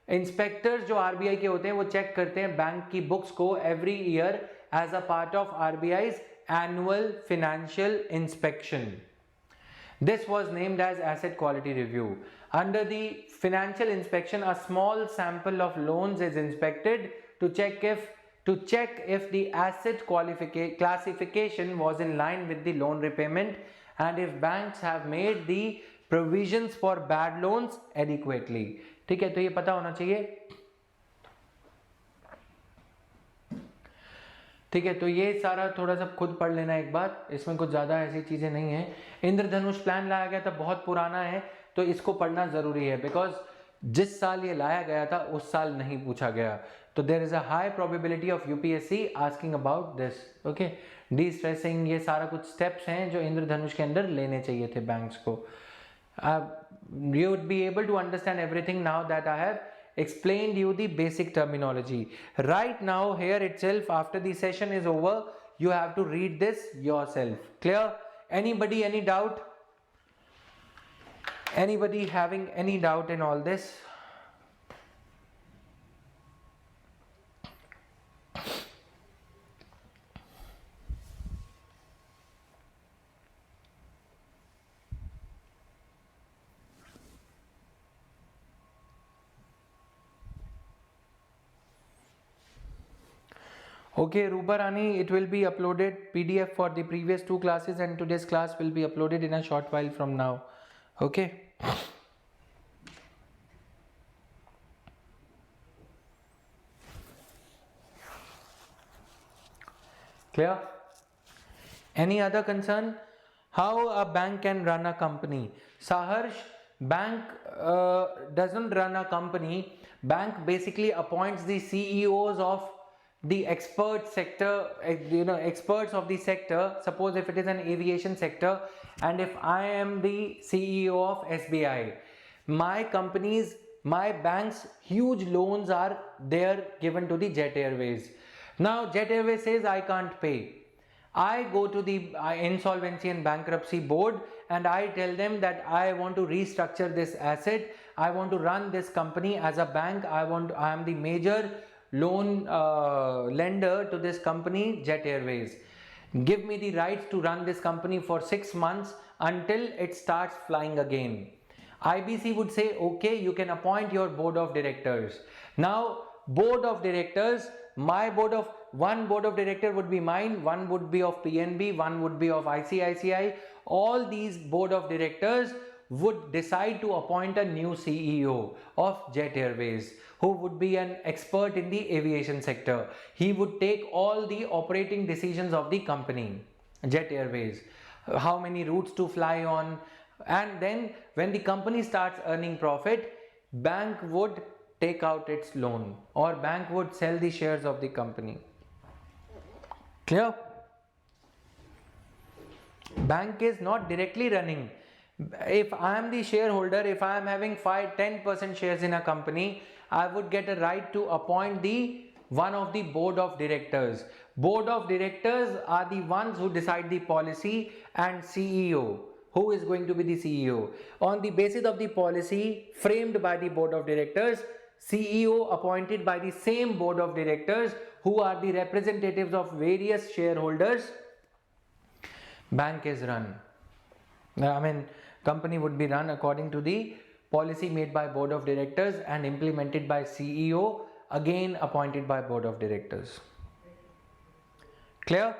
Inspectors जो RBI के होते हैं वो check करते हैं bank की books को every year as a part of RBI's annual financial inspection. This was named as asset quality review. Under the financial inspection, a small sample of loans is inspected to check if the asset classification was in line with the loan repayment and if banks have made the provisions for bad loans adequately. ठीक है, तो ये पता होना चाहिए। ठीक है, तो ये सारा थोड़ा सा खुद पढ़ लेना एक बार, इसमें कुछ ज़्यादा ऐसी चीज़ें नहीं है। इंद्रधनुष प्लान लाया गया था, बहुत पुराना है, तो इसको पढ़ना ज़रूरी है, बिकॉज जिस साल ये लाया गया था उस साल नहीं पूछा गया, तो there is a high probability of UPSC asking about this. Okay, destressing, ये सारा कुछ स्टेप्स हैं जो इंद्रधनुष के अंदर लेने चाहिए थे बैंक्स को। You would be able to understand everything now that I have explained you the basic terminology. Right now, here itself, after the session is over, you have to read this yourself. Clear? Anybody, any doubt? Anybody having any doubt in all this? Okay, Rupa Rani, it will be uploaded PDF for the previous 2 classes, and today's class will be uploaded in a short while from now. Okay. Clear? Any other concern? How a bank can run a company? Saharsh, bank doesn't run a company. Bank basically appoints the CEOs of the expert sector, experts of the sector. Suppose if it is an aviation sector, and if I am the CEO of SBI, my bank's huge loans are there given to the Jet Airways. Now Jet Airways says I can't pay. I go to the insolvency and bankruptcy board and I tell them that I want to restructure this asset. I want to run this company as a bank. I am the major loan lender to this company, Jet Airways. Give me the rights to run this company for 6 months until it starts flying again. IBC would say, okay, you can appoint your board of directors. Now, board of directors, one board of director would be mine, one would be of PNB, one would be of ICICI. All these board of directors would decide to appoint a new CEO of Jet Airways, who would be an expert in the aviation sector. He would take all the operating decisions of the company, Jet Airways, how many routes to fly on, and then when the company starts earning profit, bank would take out its loan or bank would sell the shares of the company. Clear? Bank is not directly running. If I am the shareholder, if I am having 10% shares in a company, I would get a right to appoint one of the board of directors. Board of directors are the ones who decide the policy, and CEO, who is going to be the CEO. On the basis of the policy framed by the board of directors, CEO appointed by the same board of directors, who are the representatives of various shareholders, bank is run. Company would be run according to the policy made by board of directors and implemented by CEO, again appointed by board of directors. Clear?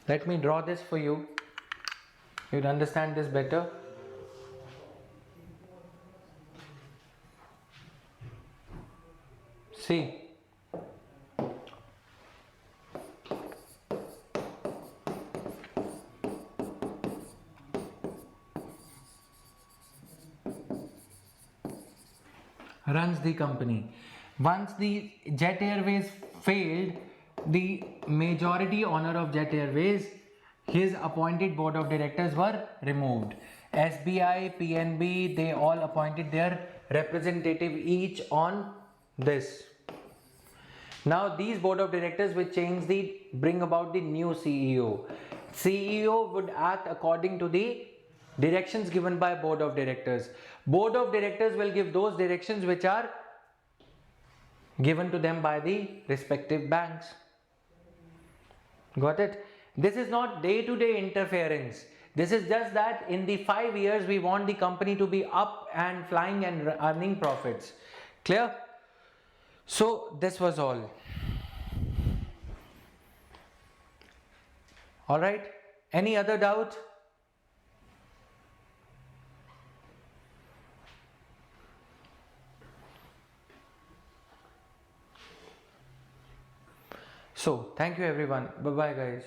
Let me draw this for you. You'll understand this better. See. Runs the company. Once the Jet Airways failed, the majority owner of Jet Airways, his appointed board of directors were removed. SBI, PNB, they all appointed their representative each on this. Now these board of directors will bring about the new CEO. CEO would act according to the directions given by board of directors. Board of directors will give those directions which are given to them by the respective banks. Got it? This is not day-to-day interference. This is just that in the 5 years we want the company to be up and flying and earning profits. Clear? So this was all. All right. Any other doubt? So, thank you everyone. Bye bye, guys.